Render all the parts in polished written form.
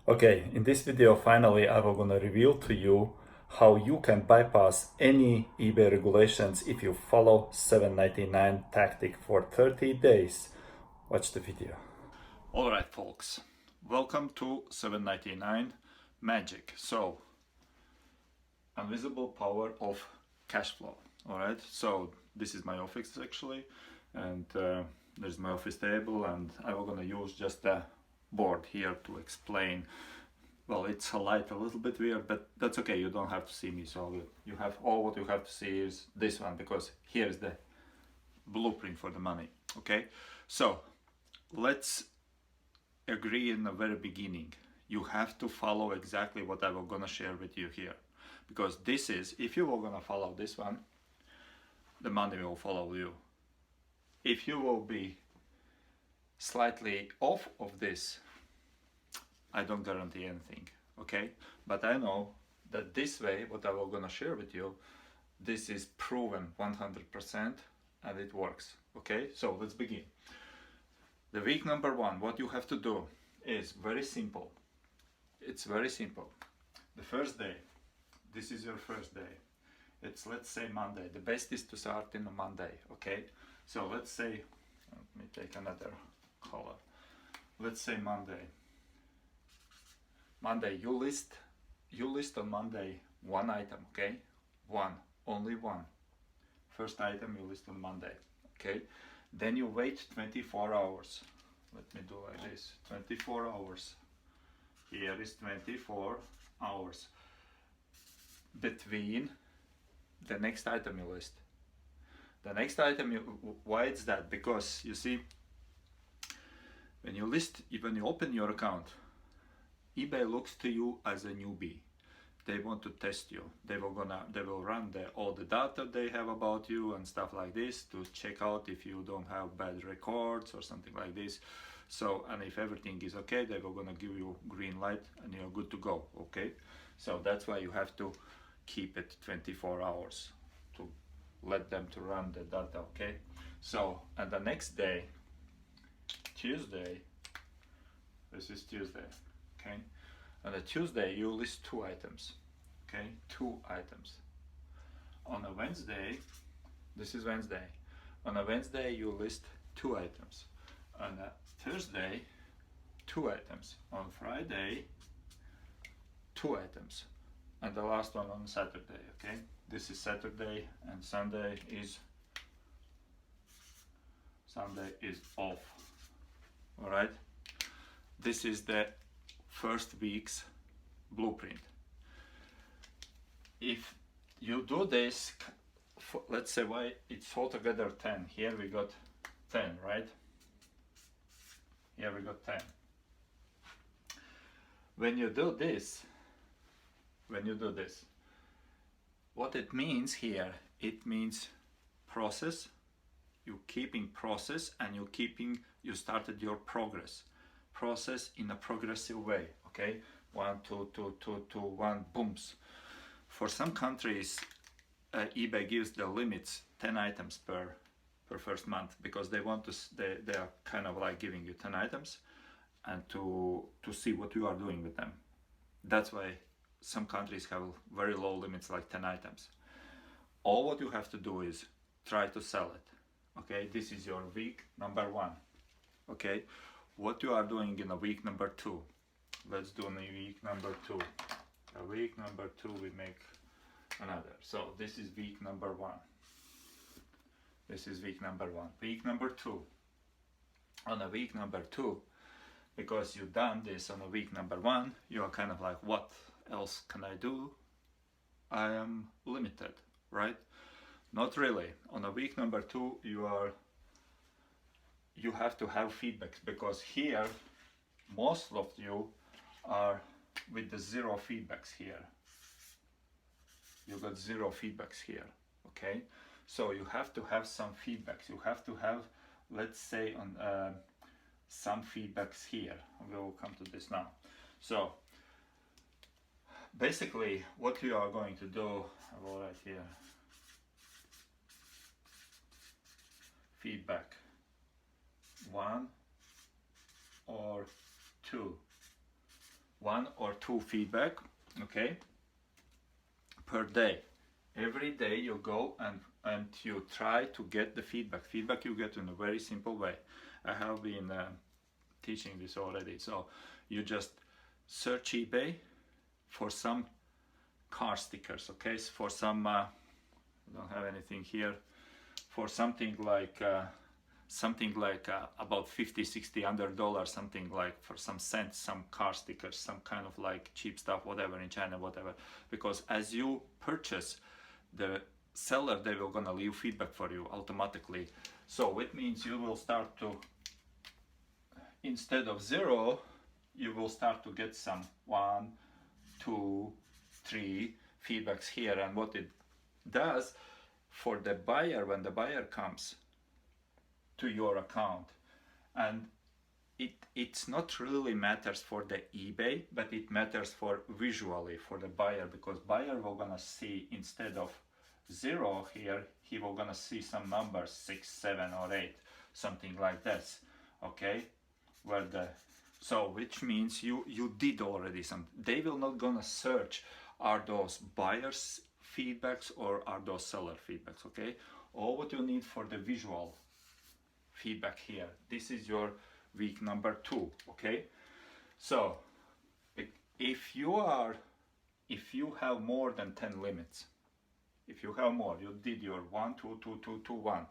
Okay, in this video finally I will gonna reveal to you how you can bypass any eBay regulations if you follow 799 tactic for 30 days. Watch the video. Alright folks, welcome to 799 magic. So, invisible power of cash flow. Alright, so this is my office actually, and there's my office table, and I'm gonna use just a board here to explain. Well, it's a light a little bit weird, but that's okay, you don't have to see me. So you have all what you have to see is this one, because here's the blueprint for the money. Okay, so let's agree in the very beginning. You have to follow exactly what I'm gonna share with you here, because this is, if you are gonna follow this one, the money will follow you. If you will be slightly off of this, I don't guarantee anything, okay? But I know that this way, what I will gonna share with you, this is proven 100% and it works, okay? So let's begin. The week number one, what you have to do is very simple. It's very simple. The first day, this is your first day. It's, let's say, Monday. The best is to start in a Monday, okay? So let's say, let me take another color. Let's say Monday. Monday, you list on Monday one item, okay? One, only one. First item you list on Monday, okay? Then you wait 24 hours. Let me do like this, 24 hours. Here is 24 hours between the next item you list. The next item, why it's that? Because you see, when you open your account, eBay looks to you as a newbie. They want to test you. They will run all the data they have about you and stuff like this to check out if you don't have bad records or something like this. So, and if everything is okay, they will gonna give you green light and you're good to go, okay? So that's why you have to keep it 24 hours to let them to run the data, okay? So, and the next day, Tuesday, this is Tuesday, okay? On a Tuesday, you list two items, okay? Two items. On a Wednesday, this is Wednesday. On a Wednesday, you list two items. On a Thursday, two items. On Friday, two items. And the last one on Saturday, okay? This is Saturday, and Sunday is off, all right? This is the first week's blueprint. If you do this, let's say why it's altogether 10. Here we got 10, right? Here we got 10. When you do this, what it means here, it means process. You keeping process, and you started your process in a progressive way, okay? 1, 2, 2, 2, 2, 1, booms. For some countries, eBay gives the limits 10 items per first month, because they want to, they are kind of like giving you 10 items and to see what you are doing with them. That's why some countries have very low limits, like 10 items. All what you have to do is try to sell it, okay? This is your week number one, okay? What you are doing in a week number two. Let's do in a week number two. A week number two, we make another. So this is week number one. This is week number one. Week number two. On a week number two, because you've done this on a week number one, you are kind of like, what else can I do? I am limited, right? Not really. On a week number two, you have to have feedbacks, because here most of you are with the zero feedbacks here. You got zero feedbacks here, okay? So you have to have some feedbacks. You have to have, let's say, on some feedbacks here. We'll come to this now. So basically what you are going to do, I will write here, feedback 1 or 2. 1 or 2 feedback, okay, per day. Every day you go and you try to get the feedback you get in a very simple way. I have been teaching this already. So you just search eBay for some car stickers, okay, for some I don't have anything here, for something like about 50-60 $100, something like for some cents, some car stickers, some kind of like cheap stuff, whatever, in China, whatever. Because as you purchase, the seller, they will gonna leave feedback for you automatically. So it means you will start to, instead of 0, you will start to get some 1, 2, 3 feedbacks here. And what it does for the buyer, when the buyer comes to your account, and it's not really matters for the eBay, but it matters for visually for the buyer, because buyer will gonna see, instead of 0 here, he will gonna see some numbers, 6, 7 or 8, something like this, okay, where the, so which means you did already some. They will not gonna search are those buyers feedbacks or are those seller feedbacks, okay. All what you need for the visual feedback here, this is your week number 2, okay. So if you have more than 10 limits, if you have more, you did your 1, 2, 2, 2, 2, 1,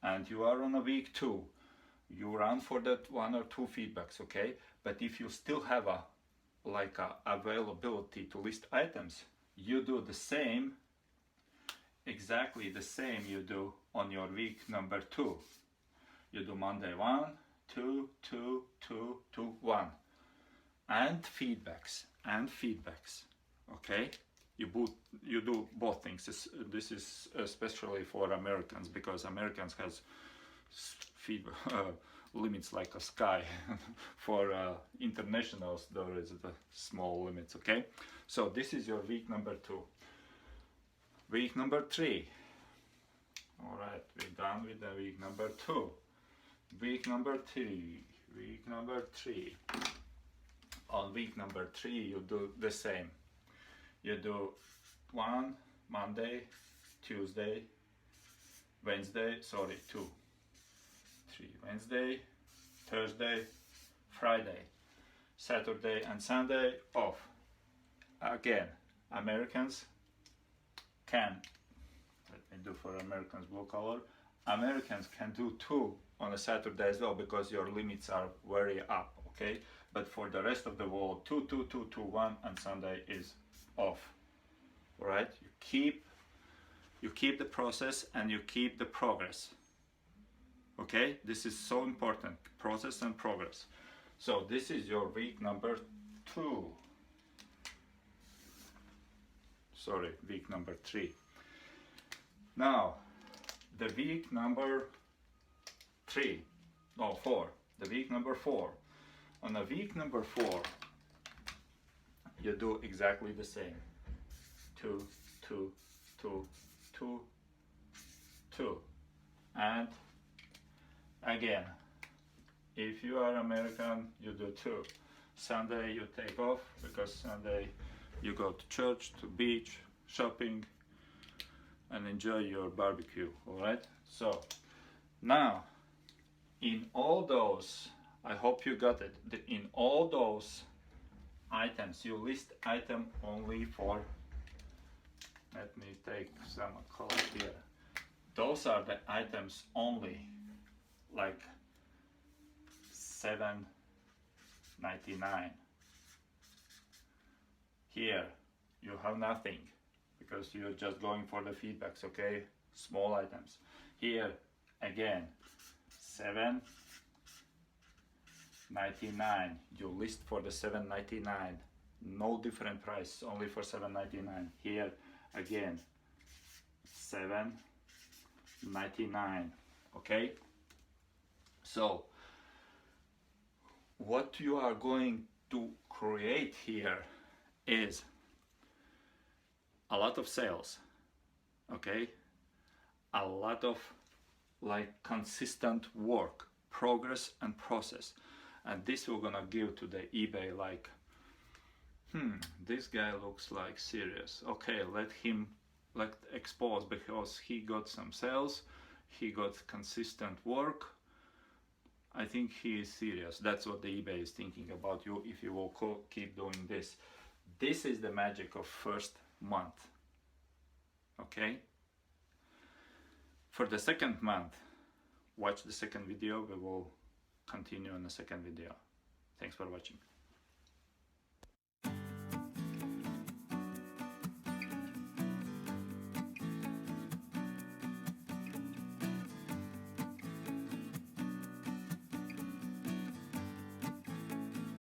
and you are on a week 2, you run for that 1 or 2 feedbacks, okay. But if you still have a availability to list items, you do the same, exactly the same you do on your week number 2. You do Monday 1, 2, 2, 2, 2, 1, and feedbacks, okay. You do both things. This is especially for Americans, because Americans has limits like a sky. For internationals there is the small limits, okay. So this is your week number 2. Week number 3. All right, we're done with the week number 2. Week number 3. On week number 3 you do the same. You do 1 Monday, Tuesday, Wednesday, 2, 3 Wednesday, Thursday, Friday, Saturday and Sunday off. Again, Americans can, let me do for Americans blue color, Americans can do 2 on a Saturday as well, because your limits are very up, okay. But for the rest of the world, 2, 2, 2, 2, 1, and Sunday is off. All right, you keep the process and you keep the progress, okay. This is so important, process and progress. So this is your week number 2, sorry, week number 3. Now the week number 4, the week number 4. On the week number 4 you do exactly the same. 2, 2, 2, 2, 2, and again, if you are American, you do 2. Sunday you take off, because Sunday you go to church, to beach, shopping, and enjoy your barbecue. All right. So now, in all those, I hope you got it. In all those items, you list item only for, let me take some color here. Those are the items only, like $7.99. Here you have nothing, because you're just going for the feedbacks, okay? Small items. Here again, $7.99. You list for the $7.99. No different price, only for $7.99. Here again, $7.99. Okay. So what you are going to create here is a lot of sales, okay, a lot of like consistent work, progress and process, and this we're gonna give to the eBay like this guy looks like serious. Okay, let expose, because he got some sales, he got consistent work. I think he is serious. That's what the eBay is thinking about you if you will keep doing this. This is the magic of first month. Okay? For the second month, watch the second video. We will continue on the second video. Thanks for watching.